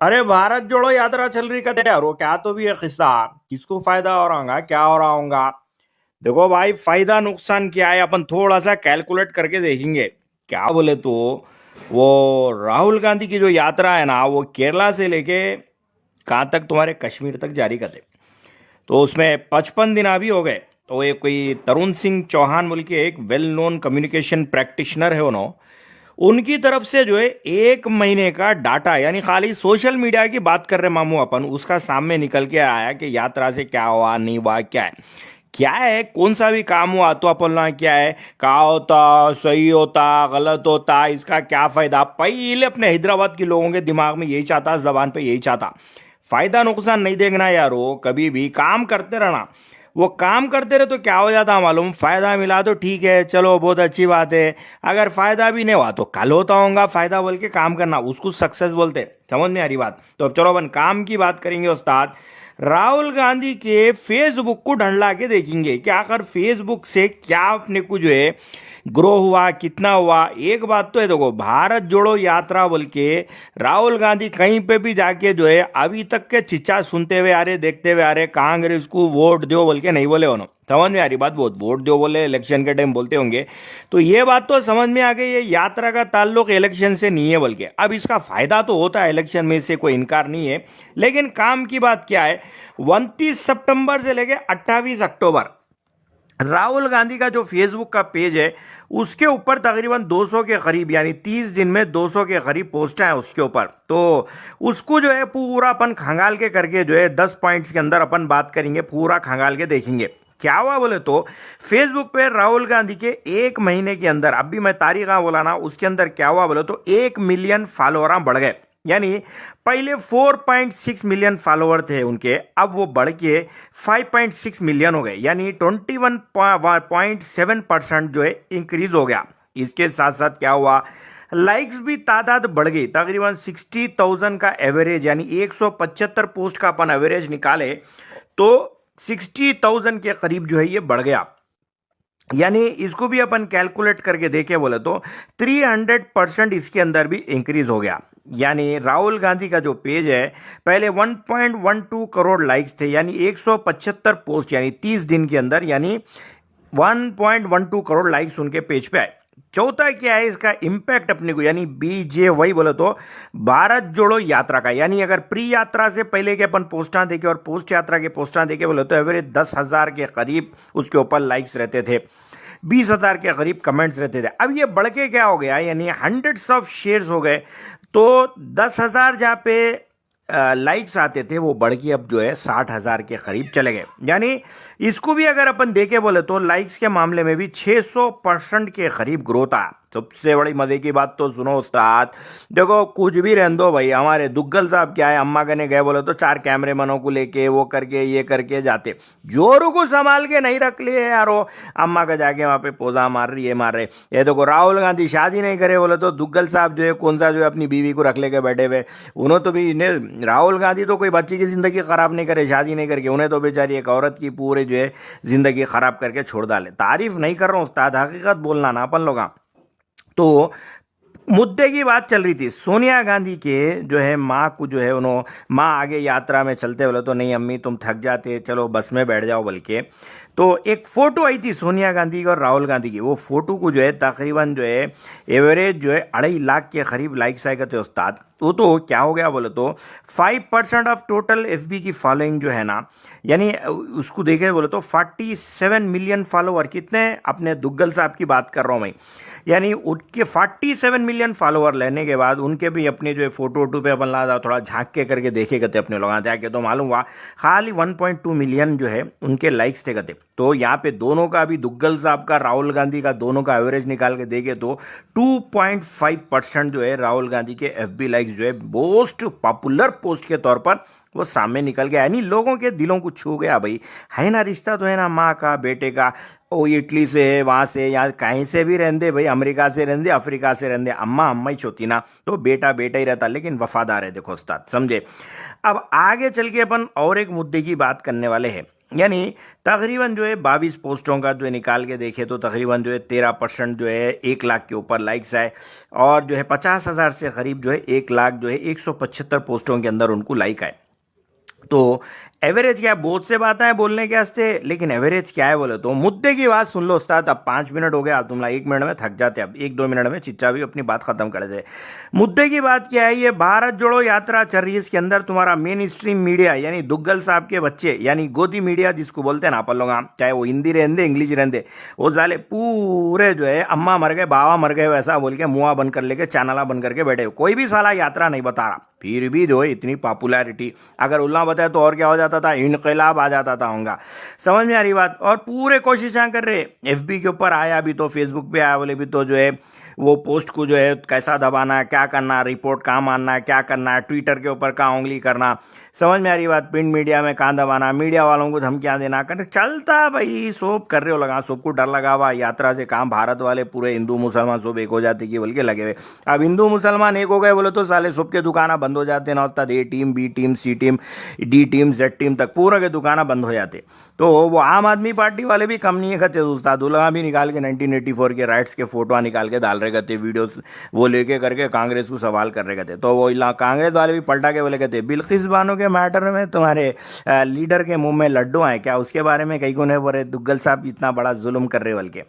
अरे भारत जोड़ो यात्रा चल रही कहते यार वो क्या तो भी है किस्सा। किसको फायदा हो रहा होगा, क्या हो रहा होगा। देखो भाई, फायदा नुकसान क्या है अपन थोड़ा सा कैलकुलेट करके देखेंगे। क्या बोले तो वो राहुल गांधी की जो यात्रा है ना, वो केरला से लेके कहाँ तक, तुम्हारे कश्मीर तक जारी करते। तो उसमें 55 दिन अभी हो गए। तो ये कोई तरुण सिंह चौहान बोल के एक वेल नोन कम्युनिकेशन प्रैक्टिशनर है उन्होंने, उनकी तरफ से जो है 1 महीने का डाटा, यानी खाली सोशल मीडिया की बात कर रहे मामू अपन, उसका सामने निकल के आया कि यात्रा से क्या हुआ नहीं हुआ, क्या है कौन सा भी काम हुआ तो अपन ना क्या है, क्या होता, सही होता, गलत होता, इसका क्या फायदा। पहले अपने हैदराबाद के लोगों के दिमाग में यही चाहता, जबान पे यही चाहता, फायदा नुकसान नहीं देखना यारो, कभी भी काम करते रहना। वो काम करते रहे तो क्या हो जाता मालूम, फायदा मिला तो ठीक है, चलो बहुत अच्छी बात है। अगर फायदा भी नहीं हुआ तो कल होता होगा फायदा बोल के काम करना, उसको सक्सेस बोलते। समझ में आ रही बात। तो अब चलो अपन काम की बात करेंगे उस्ताद। राहुल गांधी के फेसबुक को ढंढला के देखेंगे कि आखिर फेसबुक से क्या अपने को जो है ग्रो हुआ, कितना हुआ। एक बात तो है, देखो भारत जोड़ो यात्रा बोल के राहुल गांधी कहीं पे भी जाके जो है अभी तक के चिच्चा सुनते हुए आ रहे, देखते हुए आ रहे, कांग्रेस को वोट दो बोल के नहीं बोले उन्होंने। समझ में आ रही बात। बहुत वोट दो बोले इलेक्शन के टाइम बोलते होंगे, तो ये बात तो समझ में आ गई, ये यात्रा का ताल्लुक इलेक्शन से नहीं है बोल के। अब इसका फायदा तो होता है इलेक्शन में, से कोई इनकार नहीं है, लेकिन काम की बात क्या है। 29 सितंबर से लेके 28 अक्टूबर राहुल गांधी का जो फेसबुक का पेज है, उसके ऊपर तकरीबन 200 के करीब, यानी 30 दिन में 200 के करीब पोस्ट हैं उसके ऊपर। तो उसको जो है पूरा अपन खंगाल के करके जो है 10 पॉइंट्स के अंदर अपन बात करेंगे, पूरा खंगाल के देखेंगे क्या हुआ बोले तो। फेसबुक पे राहुल गांधी के 1 महीने के अंदर, अभी मैं तारीख बोला ना, उसके अंदर क्या हुआ बोले तो 1 मिलियन फॉलोअर बढ़ गए। यानी पहले 4.6 मिलियन फॉलोअर थे उनके, अब वो बढ़ के 5.6 मिलियन हो गए, यानी 21.7% जो है इंक्रीज हो गया। इसके साथ साथ क्या हुआ, लाइक्स भी तादाद बढ़ गई, तकरीबन 60,000 का एवरेज, यानी 175 पोस्ट का अपन एवरेज निकाले तो 60,000 के करीब जो है ये बढ़ गया। यानी इसको भी अपन कैलकुलेट करके देखे बोले तो 300% इसके अंदर भी इंक्रीज हो गया। यानी राहुल गांधी का जो पेज है, पहले 1.12 करोड़ लाइक्स थे, यानी 175 पोस्ट, यानी 30 दिन के अंदर, यानी 1.12 करोड़ लाइक्स उनके पेज पे आए। चौथा क्या है इसका इम्पैक्ट अपने को, यानी बीजे वही बोले तो भारत जोड़ो यात्रा का, यानी अगर प्री यात्रा से पहले के अपन पोस्टां देखे और पोस्ट यात्रा के पोस्टां देखे बोले तो एवरेज 10,000 के करीब उसके ऊपर लाइक्स रहते थे, 20,000 के करीब कमेंट्स रहते थे। अब ये बढ़ के क्या हो गया, यानी हंड्रेड्स ऑफ शेयर्स हो गए। तो 10,000 जहाँ पे लाइक्स आते थे, वो बढ़ के अब जो है 60,000 के करीब चले गए। यानी इसको भी अगर अपन देखे बोले तो लाइक्स के मामले में भी 600% के करीब ग्रोथ आया। सबसे बड़ी मजे की बात तो सुनो उस्ताद, देखो कुछ भी रहने दो भाई, हमारे दुग्गल साहब क्या है, अम्मा कने गए बोले तो 4 कैमरे मैनों को लेके वो करके ये करके जाते, जोरों को संभाल के नहीं रख लिए यारो। अम्मा का जाके वहां पे पोजा मार रही है, मार रहे। ये देखो राहुल गांधी शादी नहीं करे बोले तो दुग्गल साहब जो है कौन सा जो है अपनी बीवी को रख लेके बैठे हुए। उन्होंने तो भी राहुल गांधी तो कोई बच्ची की जिंदगी खराब नहीं करे शादी नहीं करके, उन्हें तो बेचारी एक औरत की पूरे जो है जिंदगी खराब करके छोड़ डाले। तारीफ नहीं कर रहा हूँ उस्ताद, हकीकत बोलना ना अपन लोग। तो मुद्दे की बात चल रही थी, सोनिया गांधी के जो है माँ को जो है उन्होंने, माँ आगे यात्रा में चलते बोले तो नहीं अम्मी तुम थक जाते, चलो बस में बैठ जाओ बोल के। तो एक फोटो आई थी सोनिया गांधी की और राहुल गांधी की, वो फोटो को जो है तकरीबन जो है एवरेज जो है 2.5 लाख के करीब लाइक्स आए थे उस्ताद। वो तो क्या हो गया बोले तो 5% ऑफ टोटल एफबी की फॉलोइंग जो है ना, यानी उसको देखे बोले तो 47 मिलियन फॉलोअर, कितने अपने दुग्गल साहब की बात कर रहा हूँ मैं। यानी उनके 47 मिलियन फॉलोअर लेने के बाद उनके भी अपने जो है फोटो वोटो पे अपन ला थोड़ा झांक के करके देखे करते अपने लोग जाके, तो मालूम हुआ खाली 1.2 मिलियन जो है उनके लाइक्स थे करते। तो यहाँ पे दोनों का भी, दुग्गल साहब का राहुल गांधी का, दोनों का एवरेज निकाल के देखे तो 2.5% जो है राहुल गांधी के एफबी लाइक्स जो है मोस्ट पॉपुलर पोस्ट के तौर पर वो सामने निकल गया। यानी लोगों के दिलों को छू गया भाई, है ना, रिश्ता तो है ना माँ का बेटे का। वो इटली से है, वहाँ से, यहाँ कहीं से भी रहते भाई, अमेरिका से रहते, अफ्रीका से रहते, अम्मा अम्मा ही छोटी ना, तो बेटा बेटा ही रहता, लेकिन वफादार है। देखो उस्ताद समझे। अब आगे चल के अपन और एक मुद्दे की बात करने वाले हैं। यानी तकरीबन जो है 22 पोस्टों का जो है निकाल के देखे तो तकरीबन जो है 13% जो है 1 लाख के ऊपर लाइक्स आए, और जो है 50,000 से करीब जो है 1 लाख जो है 175 पोस्टों के अंदर उनको लाइक आए। तो एवरेज क्या है, बहुत से बातें हैं बोलने के वास्ते, लेकिन एवरेज क्या है बोले तो मुद्दे की बात सुन लो उस्ताद। अब 5 मिनट हो गया, अब तुम 1 मिनट में थक जाते, अब 1-2 मिनट में चिच्चा भी अपनी बात खत्म कर दे। मुद्दे की बात क्या है, ये भारत जोड़ो यात्रा चल रही है, इसके अंदर तुम्हारा मेन स्ट्रीम मीडिया यानी दुग्गल साहब के बच्चे यानी गोदी मीडिया जिसको बोलते हैं ना अपन लोग, चाहे वो हिंदी रहने इंग्लिश रहने, वो साले पूरे जो है अम्मा मर गए बाबा मर गए वैसा बोल के मुआ बंद कर लेके चैनला बंद करके बैठे, कोई भी साला यात्रा नहीं बता रहा। फिर भी जो है इतनी पॉपुलैरिटी, अगर उल्ला बताए तो और क्या हो जाता था, इनकलाब आ जाता था होगा। समझ में आ रही बात। और पूरे कोशिश यहाँ कर रहे, एफबी के ऊपर आया भी तो फेसबुक पे आया बोले भी तो जो है वो पोस्ट को जो है कैसा दबाना है, क्या करना, रिपोर्ट कहाँ मानना है, क्या करना है, ट्विटर के ऊपर कहाँ उंगली करना, समझ में आ रही बात, प्रिंट मीडिया में कहाँ दबाना, मीडिया वालों को धमकियाँ देना, करने चलता भाई सोप कर रहे हो लगा, सबको डर लगा हुआ यात्रा से, काम भारत वाले पूरे हिंदू मुसलमान सब एक हो जाते कि बोल के लगे हुए। अब हिंदू मुसलमान एक हो गए बोले तो साले सबके दुकाना बंद हो जाते ना, होता A team B team C team D team Z team तक पूरे के दुकाना बंद हो जाते। तो वो आम आदमी पार्टी वाले भी कम नहीं है खते, उस्ताद उल्ला भी निकाल के 1984 के राइट्स के फोटो निकाल के डाल रहे कहते, वीडियोस वो लेके करके कांग्रेस को सवाल कर रहे कहते। तो वो कांग्रेस वाले भी पलटा के बोले कहते बिल्किस बानो के मैटर में तुम्हारे लीडर के मुंह में लड्डू आए क्या, उसके बारे में कई को नहीं बोले दुग्गल साहब इतना बड़ा जुल्म कर रहे बल्कि।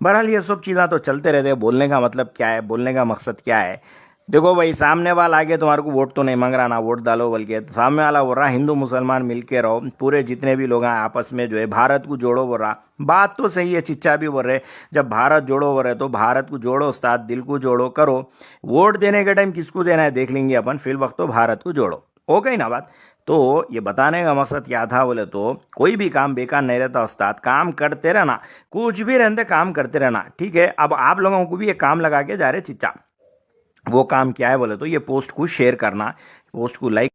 बहरहाल ये सब चीज़ें तो चलते रहते हैं। बोलने का मतलब क्या है, बोलने का मकसद क्या है, देखो भाई सामने वाला आगे तुम्हारे को वोट तो नहीं मांग रहा ना, वोट डालो बल्कि सामने वाला बोल रहा हिंदू मुसलमान मिलके रहो, पूरे जितने भी लोग हैं आपस में जो है भारत को जोड़ो बोल रहा। बात तो सही है, चिच्चा भी बोल रहे जब भारत जोड़ो बोल रहे तो भारत को जोड़ो उस्ताद, दिल को जोड़ो करो। वोट देने के टाइम किसको देना है देख लेंगे अपन, फिल वक्त तो भारत को जोड़ो, हो गई ना बात। तो ये बताने का मकसद क्या था बोले तो कोई भी काम बेकार नहीं रहता उस्ताद, काम करते रहना, कुछ भी रहते काम करते रहना, ठीक है। अब आप लोगों को भी ये काम लगा के जा रहे चिच्चा, वो काम क्या है बोले तो ये पोस्ट को शेयर करना, पोस्ट को लाइक